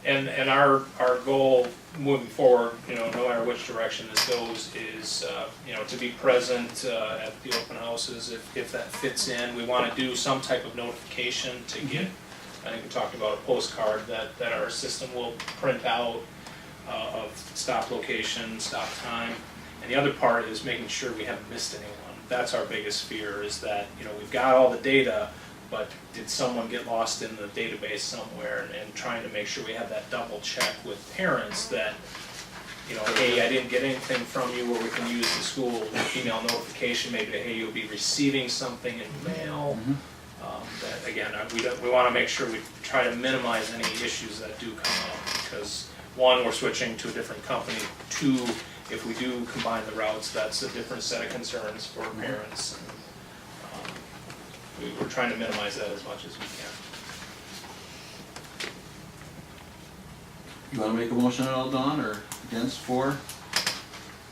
And our goal moving forward, no matter which direction this goes, is to be present at the open houses if that fits in. We want to do some type of notification to get. I think we talked about a postcard that our system will print out of stop location, stop time, and the other part is making sure we haven't missed anyone. That's our biggest fear, is that we've got all the data, but did someone get lost in the database somewhere, and trying to make sure we have that double check with parents that, hey, I didn't get anything from you, or we can use the school email notification maybe to, hey, you'll be receiving something in mail. That again, we want to make sure we try to minimize any issues that do come up, because one, we're switching to a different company. Two, if we do combine the routes, that's a different set of concerns for parents. We're trying to minimize that as much as we can. You want to make a motion at all, Dawn, or against, for?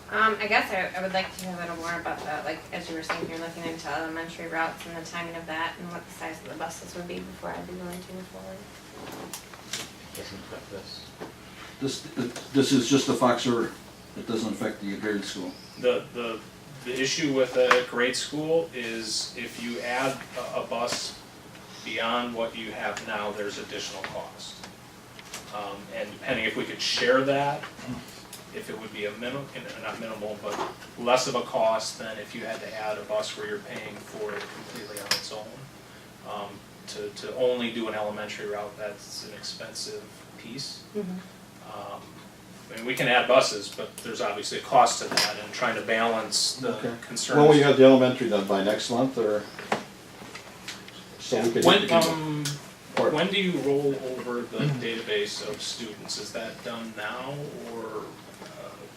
I guess I would like to hear a little more about that, like, as you were saying, you're looking into elementary routes and the timing of that and what the size of the buses would be before I'd be willing to move forward. Doesn't affect this. This is just the Fox River. It doesn't affect the grade school. The issue with a grade school is if you add a bus beyond what you have now, there's additional cost. And depending if we could share that, if it would be a not minimal, but less of a cost than if you had to add a bus where you're paying for it completely on its own. To only do an elementary route, that's an expensive piece. I mean, we can add buses, but there's obviously a cost to that, and trying to balance the concerns. When will you have the elementary done, by next month, or? So we could. When do you roll over the database of students? Is that done now, or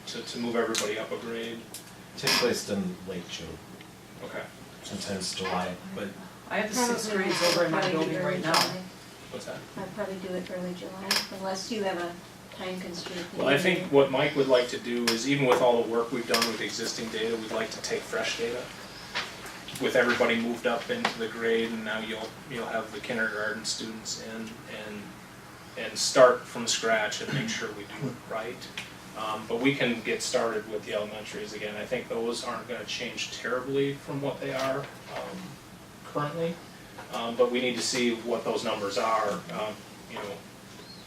to move everybody up a grade? Typically it's done late June, Okay. sometimes July, but I have the sixth grades over in my building right now. What's that? I'd probably do it early July, unless you have a time constraint. Well, I think what Mike would like to do is, even with all the work we've done with existing data, we'd like to take fresh data. With everybody moved up into the grade, and now you'll have the kindergarten students in and start from scratch and make sure we do it right. But we can get started with the elementaries again. I think those aren't going to change terribly from what they are currently, but we need to see what those numbers are.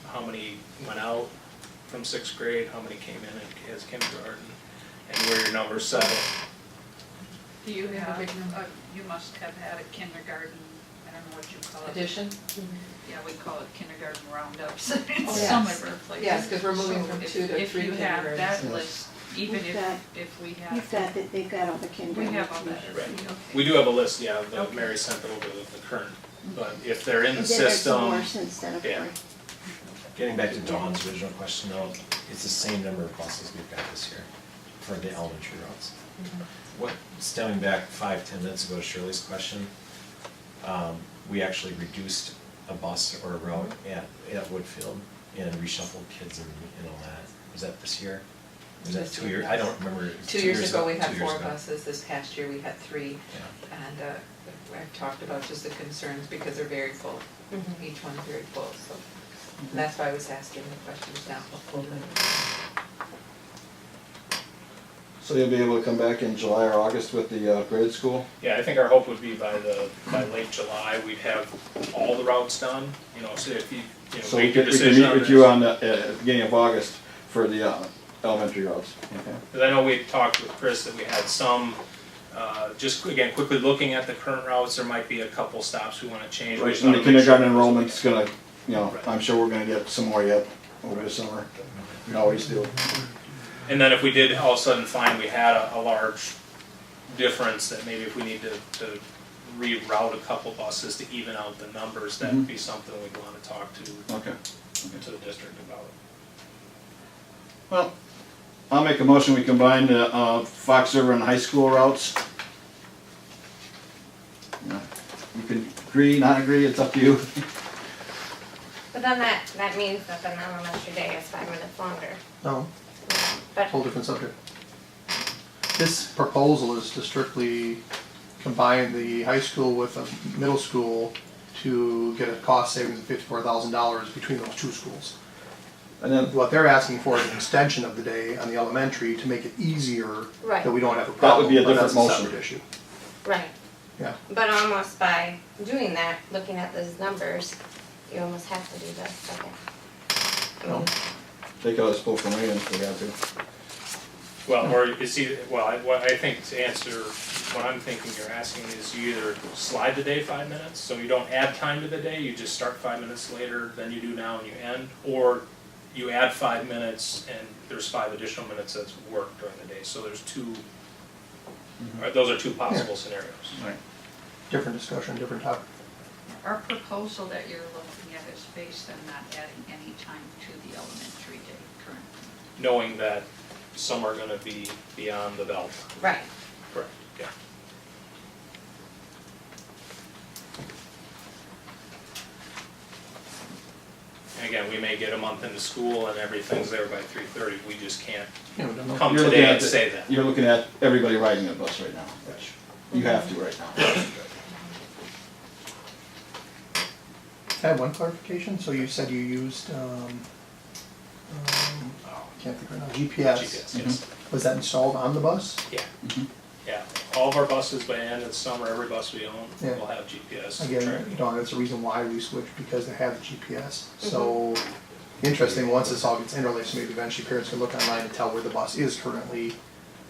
How many went out from sixth grade, how many came in as kindergarten, and where your numbers settle. Do you have, you must have had a kindergarten, I don't know what you call it. Addition? Yeah, we call it kindergarten roundups Oh, in yes. some of our places. Yes, because we're moving from So 2 to 3 If you have that kindergartens. list, even We've got- if we have. You've got that, they've got all the We kindergarten. have all that information. already, okay. We do have a list, yeah, that Okay. Mary sent over the current, but if they're in the And then there's some system, more since then, of yeah. course. getting back to Dawn's original question though, it's the same number of buses we've got this year for the elementary routes. What, stemming back 5-10 minutes ago to Shirley's question, we actually reduced a bus or a route at Woodfield and reshuffled kids and all that. Was that this year? Was that This 2 year, years? yes. I don't remember. 2 years ago, we had 2 years 4 ago. buses, this past year we had 3. Yeah. And I've talked about just the concerns because they're very full, each one's very full, so. And that's why I was asking the questions now. So you'll be able to come back in July or August with the grade school? Yeah, I think our hope would be by late July, we'd have all the routes done, so if you So we make your can decision meet on with this. you on the beginning of August for the elementary routes. Okay. Because I know we talked with Chris that we had some, just again, quickly looking at the current routes, there might be a couple stops we want to change. We Right, just and the wanna make sure- kindergarten enrollment's gonna, Right. I'm sure we're gonna get some more yet over the summer. We always do. And then if we did all of a sudden find we had a large difference, that maybe if we need to reroute a couple buses to even out the numbers, that would be something we'd want to talk to Okay. the district about. Well, I'll make a motion, we combine the Fox River and high school routes. You can agree, not agree, it's up to you. But then that means that the elementary day is 5 minutes longer. No, But whole different subject. This proposal is to strictly combine the high school with a middle school to get a cost savings of $54,000 between those two schools. And then, What they're asking for is an extension of the day on the elementary to make it easier, Right. that we don't have a That problem. would be a but that's different motion. separate issue. Right. Yeah. But almost by doing that, looking at those numbers, you almost have to do the second. I mean, they could have spoken right in if they had to. Well, or you see, well, what I think to answer, what I'm thinking you're asking is you either slide the day 5 minutes, so you don't add time to the day, you just start 5 minutes later than you do now and you end, or you add 5 minutes and there's 5 additional minutes that's work during the day, so there's two, or those are two possible scenarios. Right. Different discussion, different topic. Our proposal that you're looking at is based on not adding any time to the elementary day currently. Knowing that some are gonna be beyond the belt. right. Correct, yeah. And again, we may get a month into school and everything's there by 3:30, we just can't Yeah, we don't know. come You're looking today at and the- say that. You're looking at everybody riding a bus right now. You have to right now. I have one clarification, so you said you used, I can't think right now, GPS. GPS, yes. Was that installed on the bus? Yeah. Mhm. Yeah, all of our buses by the end of the summer, every bus we own Yeah. will have GPS Again, tracking. you know, that's the reason why we switched, because they have the GPS. So, interesting, once this all gets interlaced, maybe eventually parents can look online and tell where the bus is currently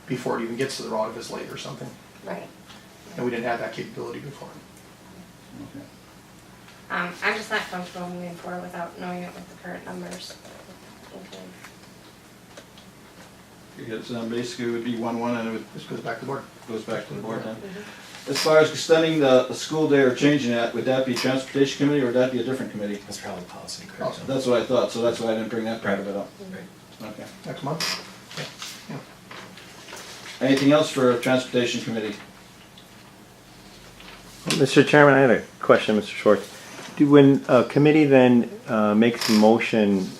before it even gets to the route if it's late or something. Right. And we didn't have that capability before. Okay. I'm just not comfortable moving forward without knowing it with the current numbers. Okay. Okay, so then basically it would be 1-1 and it would, This goes back to the board. goes back to the board then. As far as extending the school day or changing that, would that be transportation committee or would that be a different committee? That's probably policy, correct? Policy. That's what I thought, so that's why I didn't bring that part of it up. Right. Okay. Next month? Anything else for transportation committee? Mr. Chairman, I had a question, Mr. Schwartz. When a committee then makes a motion,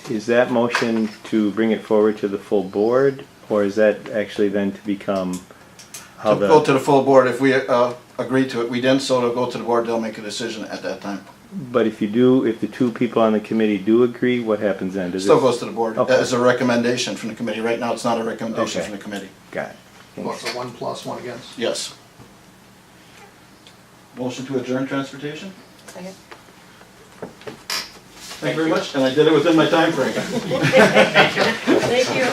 is that motion to bring it forward to the full board? Or is that actually then to become how To go the, to the full board, if we agree to it, we didn't, so it'll go to the board, they'll make a decision at that time. but if you do, if the two people on the committee do agree, what happens then? Does Still it? goes to the board Okay. as a recommendation from the committee. Right now, it's not a recommendation Okay. from the committee. Got it. Well, it's a 1 plus, 1 against. Yes. Motion to adjourn transportation? Second. Thank you very much, and I did it within my time frame. Thank you.